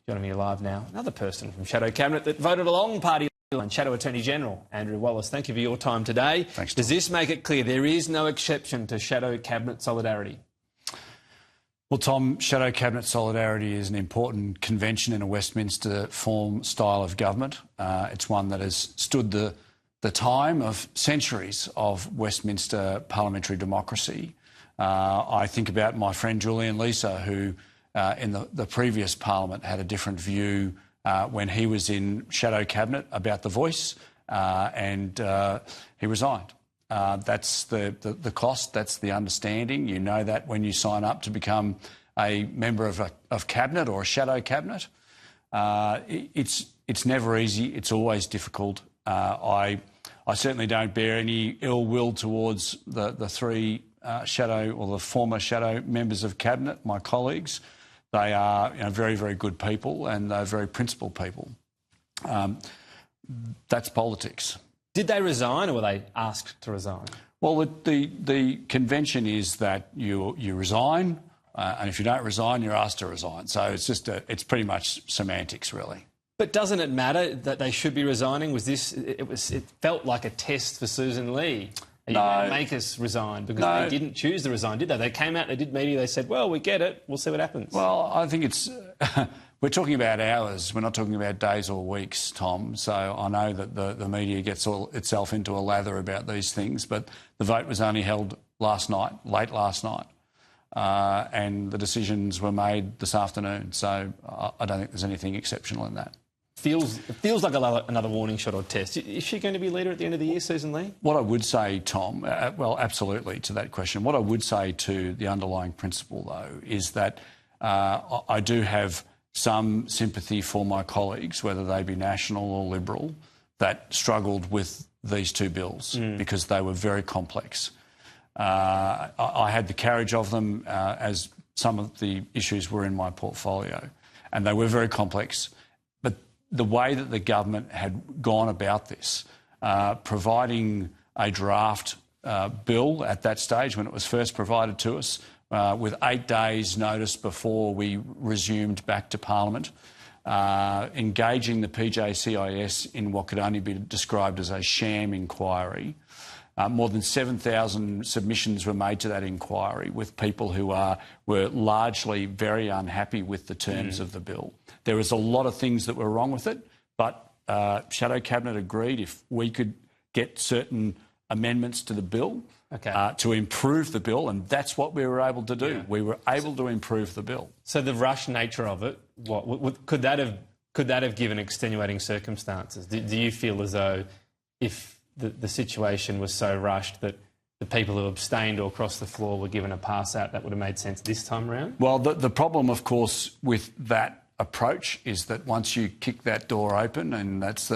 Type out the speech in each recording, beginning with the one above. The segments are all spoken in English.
Joining me live now, another person from Shadow Cabinet that voted along party line, Shadow Attorney General Andrew Wallace. Thank you for your time today. Thanks, Tom. Does this make it clear there is no exception to Shadow Cabinet solidarity? Well, Tom, Shadow Cabinet solidarity is an important convention in a Westminster form style of government. It's one that has stood the time of centuries of Westminster parliamentary democracy. I think about my friend Julian Leeser, who in the previous parliament had a different view when he was in Shadow Cabinet about the voice, and he resigned. That's the cost, that's the understanding. You know that when you sign up to become a member of Cabinet or a Shadow Cabinet. It's never easy, it's always difficult. I certainly don't bear any ill will towards the three Shadow or the former Shadow members of Cabinet, my colleagues. They are very, very good people, and they're very principled people. That's politics. Did they resign, or were they asked to resign? Well, the convention is that you resign, and if you don't resign, you're asked to resign. So it's pretty much semantics, really. But doesn't it matter that they should be resigning? It felt like a test for Susan Lee. Are you going to make us resign? Because they didn't choose to resign, did they? They came out, they did media, they said, well, we get it, we'll see what happens. Well, I think it's... We're talking about hours, we're not talking about days or weeks, Tom. So I know that the media gets itself into a lather about these things, but the vote was only held last night, late last night, and the decisions were made this afternoon. So I don't think there's anything exceptional in that. It feels like another warning shot or test. Is she going to be leader at the end of the year, Susan Lee? What I would say, Tom, well, absolutely to that question. What I would say to the underlying principle, though, is that I do have some sympathy for my colleagues, whether they be National or Liberal, that struggled with these two bills because they were very complex. I had the carriage of them as some of the issues were in my portfolio, and they were very complex. But the way that the government had gone about this, providing a draft bill at that stage when it was first provided to us, with 8 days' notice before we resumed back to Parliament, engaging the PJCIS in what could only be described as a sham inquiry. More than 7,000 submissions were made to that inquiry with people who were largely very unhappy with the terms of the bill. There was a lot of things that were wrong with it, but Shadow Cabinet agreed if we could get certain amendments to the bill to improve the bill, and that's what we were able to do. Yeah. We were able to improve the bill. So the rush nature of it, could that have given extenuating circumstances? Do you feel as though if the situation was so rushed that the people who abstained or crossed the floor were given a pass out, that would have made sense this time around? Well, the problem, of course, with that approach is that once you kick that door open, and that's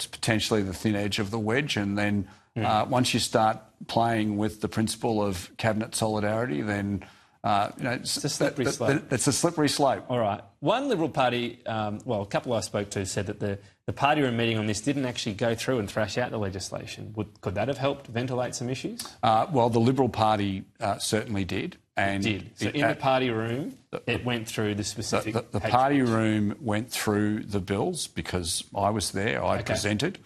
potentially the thin edge of the wedge, and then once you start playing with the principle of cabinet solidarity, then it's a slippery slope. It's a slippery slope. All right. One Liberal Party, a couple I spoke to said that the party room meeting on this didn't actually go through and thrash out the legislation. Could that have helped ventilate some issues? Well, the Liberal Party certainly did. And it did. So in the party room, it went through the specific... The party room went through the bills because I was there, I presented.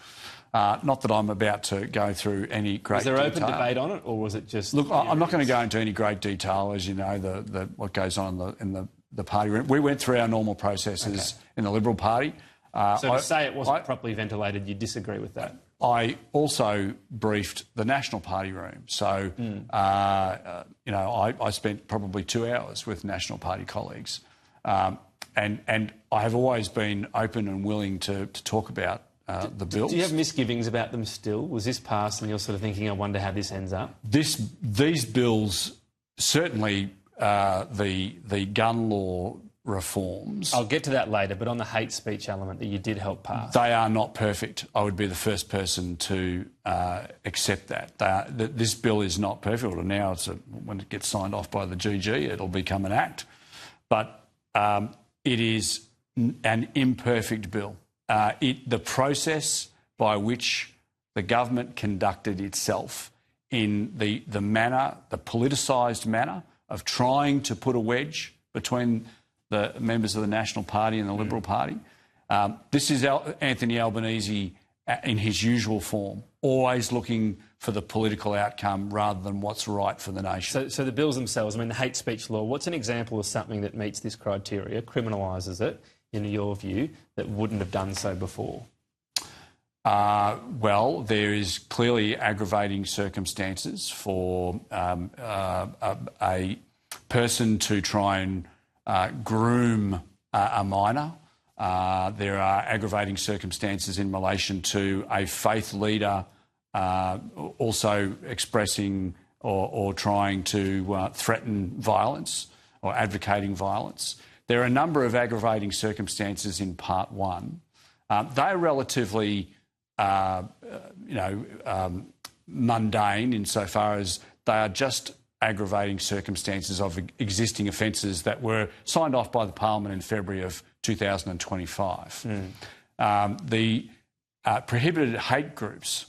Not that I'm about to go through any great detail. Was there open debate on it, or was it just... Look, I'm not going to go into any great detail, as you know, what goes on in the party room. We went through our normal processes in the Liberal Party. So to say it wasn't properly ventilated, you disagree with that? I also briefed the National Party room. So, I spent probably 2 hours with National Party colleagues. And I have always been open and willing to talk about the bills. Do you have misgivings about them still? Was this passed and you're sort of thinking, I wonder how this ends up? These bills, certainly the gun law reforms... I'll get to that later, but on the hate speech element that you did help pass... They are not perfect. I would be the first person to accept that. This bill is not perfect. Well, now, when it gets signed off by the GG, it'll become an act. But it is an imperfect bill. The process by which the government conducted itself in the manner, the politicised manner of trying to put a wedge between the members of the National Party and the Liberal Party. This is Anthony Albanese in his usual form, always looking for the political outcome rather than what's right for the nation. So the bills themselves, I mean, the hate speech law, what's an example of something that meets this criteria, criminalises it, in your view, that wouldn't have done so before? Well, there is clearly aggravating circumstances for a person to try and groom a minor. There are aggravating circumstances in relation to a faith leader also expressing or trying to threaten violence or advocating violence. There are a number of aggravating circumstances in Part 1. They're relatively mundane insofar as they are just aggravating circumstances of existing offences that were signed off by the Parliament in February of 2025. The prohibited hate groups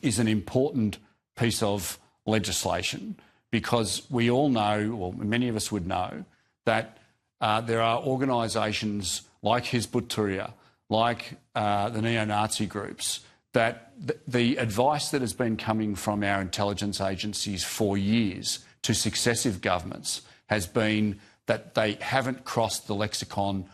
is an important piece of legislation because we all know, or many of us would know, that there are organisations like Hizb ut-Tahrir, like the neo-Nazi groups, that the advice that has been coming from our intelligence agencies for years to successive governments has been that they haven't crossed the lexicon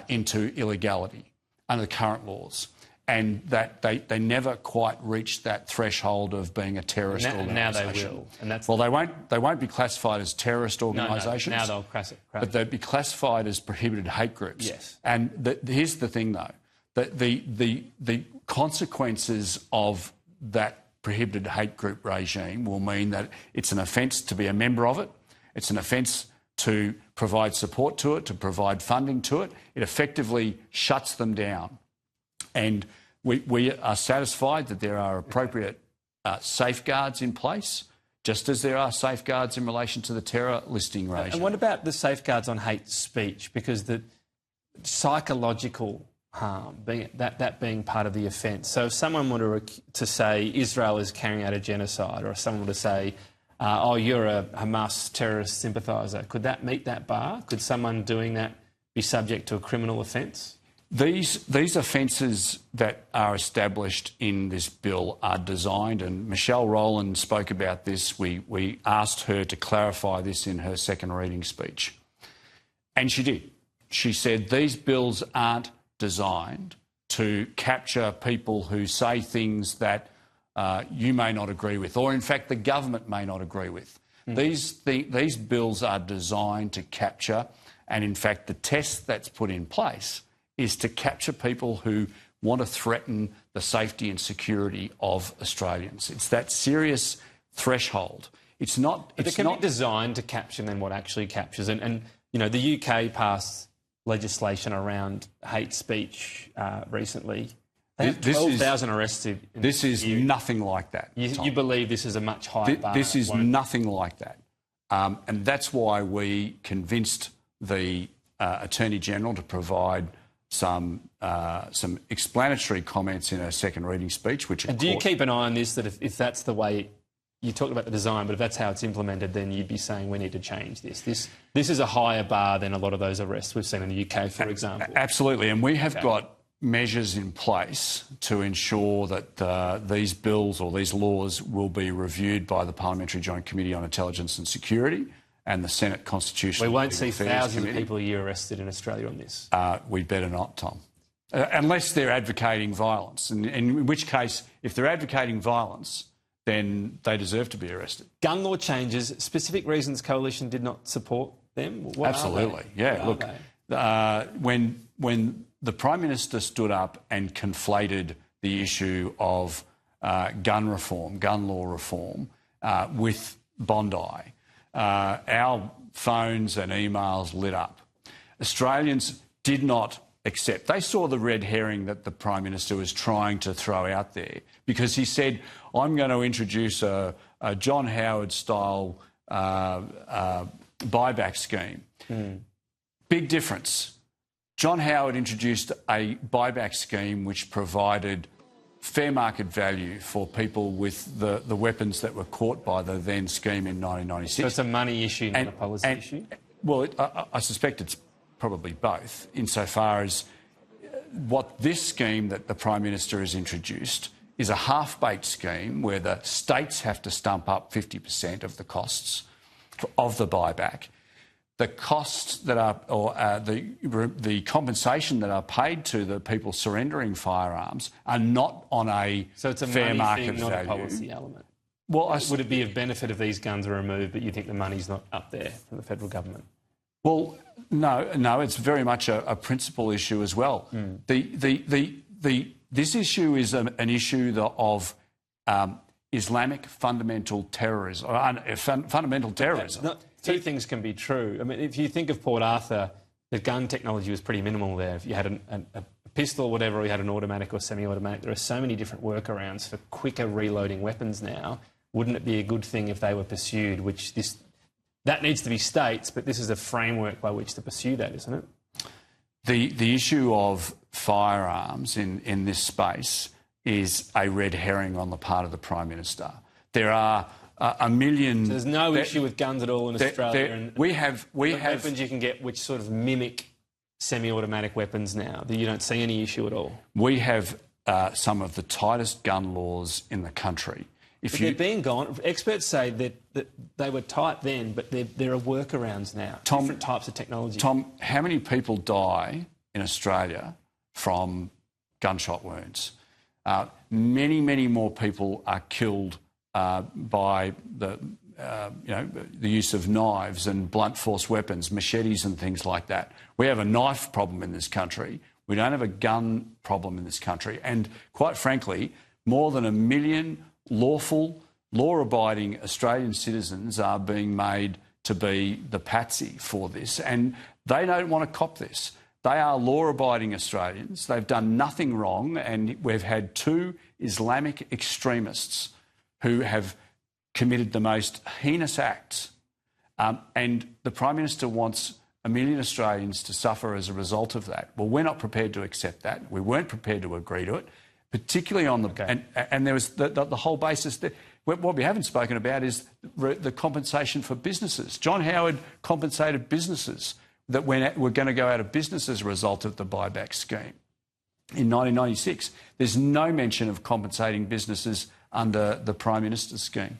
into illegality under the current laws, and that they never quite reached that threshold of being a terrorist organisation. Now they will. And that's well, they won't be classified as terrorist organisations. No, now they'll but they'll be classified as prohibited hate groups. Yes. And here's the thing, though. The consequences of that prohibited hate group regime will mean that it's an offence to be a member of it. It's an offence to provide support to it, to provide funding to it. It effectively shuts them down. And we are satisfied that there are appropriate safeguards in place, just as there are safeguards in relation to the terror listing regime. And what about the safeguards on hate speech? Because the psychological harm, that being part of the offence. So if someone were to say Israel is carrying out a genocide, or if someone were to say, oh, you're a Hamas terrorist sympathiser, could that meet that bar? Could someone doing that be subject to a criminal offence? These offences that are established in this bill are designed, and Michelle Rowland spoke about this. We asked her to clarify this in her second reading speech. And she did. She said these bills aren't designed to capture people who say things that you may not agree with, or in fact the government may not agree with. These bills are designed to capture, and in fact the test that's put in place is to capture people who want to threaten the safety and security of Australians. It's that serious threshold. It's not. But it can be designed to capture then what actually captures. And you know, the UK passed legislation around hate speech recently. They have 12,000 arrested. This is nothing like that. You believe this is a much higher bar? This is nothing like that. And that's why we convinced the Attorney General to provide some explanatory comments in her second reading speech. And do you keep an eye on this, that if that's the way, you talked about the design, but if that's how it's implemented, then you'd be saying we need to change this. This is a higher bar than a lot of those arrests we've seen in the UK, for example. Absolutely, and we have got measures in place to ensure that these bills or these laws will be reviewed by the Parliamentary Joint Committee on Intelligence and Security and the Senate Constitutional We won't see thousands Committee. of people a year arrested in Australia on this. We'd better not, Tom. Unless they're advocating violence, and in which case, if they're advocating violence, then they deserve to be arrested. Gun law changes, specific reasons Coalition did not support them? What Absolutely, yeah. Look, when the Prime Minister stood up and conflated the issue of gun law reform, with Bondi, our phones and emails lit up. Australians did not accept. They saw the red herring that the Prime Minister was trying to throw out there, because he said, I'm going to introduce a John Howard-style buyback scheme. Big difference. John Howard introduced a buyback scheme which provided fair market value for people with the weapons that were caught by the then scheme in 1996. So it's a money issue, not a policy issue? Well, I suspect probably both, insofar as what this scheme that the Prime Minister has introduced is a half-baked scheme where the states have to stump up 50% of the costs of the buyback. The costs that are, or the compensation that are paid to the people surrendering firearms are not on a So it's a fair money market thing, not value. a policy element. Well, Would it be of benefit if these guns are removed, but you think the money's not up there from the federal government? Well, no, it's very much a principal issue as well. This issue is an issue of Islamic fundamental terrorism, or fundamental terrorism. Two things can be true. I mean, if you think of Port Arthur, the gun technology was pretty minimal there. If you had a pistol or whatever, or you had an automatic or semi-automatic, there are so many different workarounds for quicker reloading weapons now. Wouldn't it be a good thing if they were pursued, that needs to be states, but this is a framework by which to pursue that, isn't it? The issue of firearms in this space is a red herring on the part of the Prime Minister. There are a million... So there's no issue with guns at all in Australia? We have weapons you can get which sort of mimic semi-automatic weapons now, that you don't see any issue at all? We have some of the tightest gun laws in the country. They're being gone. Experts say that they were tight then, but there are workarounds now. Different types of technology. Tom, how many people die in Australia from gunshot wounds? Many, many more people are killed by the use of knives and blunt force weapons, machetes and things like that. We have a knife problem in this country. We don't have a gun problem in this country. And quite frankly, more than 1 million lawful, law-abiding Australian citizens are being made to be the patsy for this, and they don't want to cop this. They are law-abiding Australians. They've done nothing wrong, and we've had 2 Islamic extremists who have committed the most heinous acts, and the Prime Minister wants 1 million Australians to suffer as a result of that. Well, we're not prepared to accept that. We weren't prepared to agree to it. Particularly on the... Okay. And there was the whole basis... What we haven't spoken about is the compensation for businesses. John Howard compensated businesses that were going to go out of business as a result of the buyback scheme. In 1996, there's no mention of compensating businesses under the Prime Minister's scheme.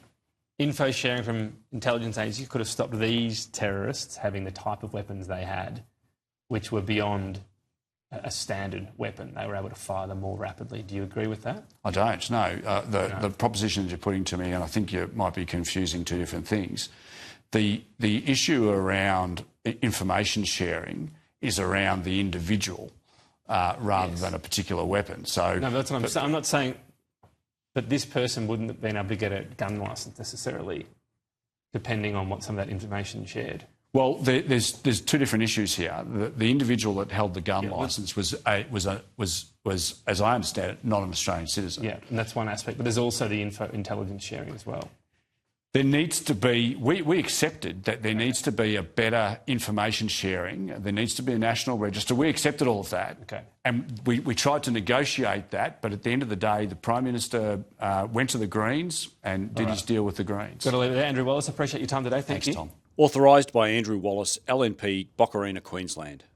Info sharing from intelligence agencies could have stopped these terrorists having the type of weapons they had, which were beyond a standard weapon. They were able to fire them more rapidly. Do you agree with that? I don't, no. The propositions you're putting to me, and I think you might be confusing 2 different things. The issue around information sharing is around the individual rather than a particular weapon. So no, that's what I'm saying. I'm not saying that this person wouldn't have been able to get a gun licence necessarily, depending on what some of that information shared. Well, there's 2 different issues here. The individual that held the gun licence was, as I understand it, not an Australian citizen. Yeah, and that's one aspect. But there's also the intelligence sharing as well. There needs to be... We accepted that there needs to be a better information sharing. There needs to be a national register. We accepted all of that. Okay. And we tried to negotiate that, but at the end of the day, the Prime Minister went to the Greens and did his deal with the Greens. Got to leave it there. Andrew Wallace, appreciate your time today. Thank you. Thanks, Tom. Authorised by Andrew Wallace, LNP, Boccarina, Queensland.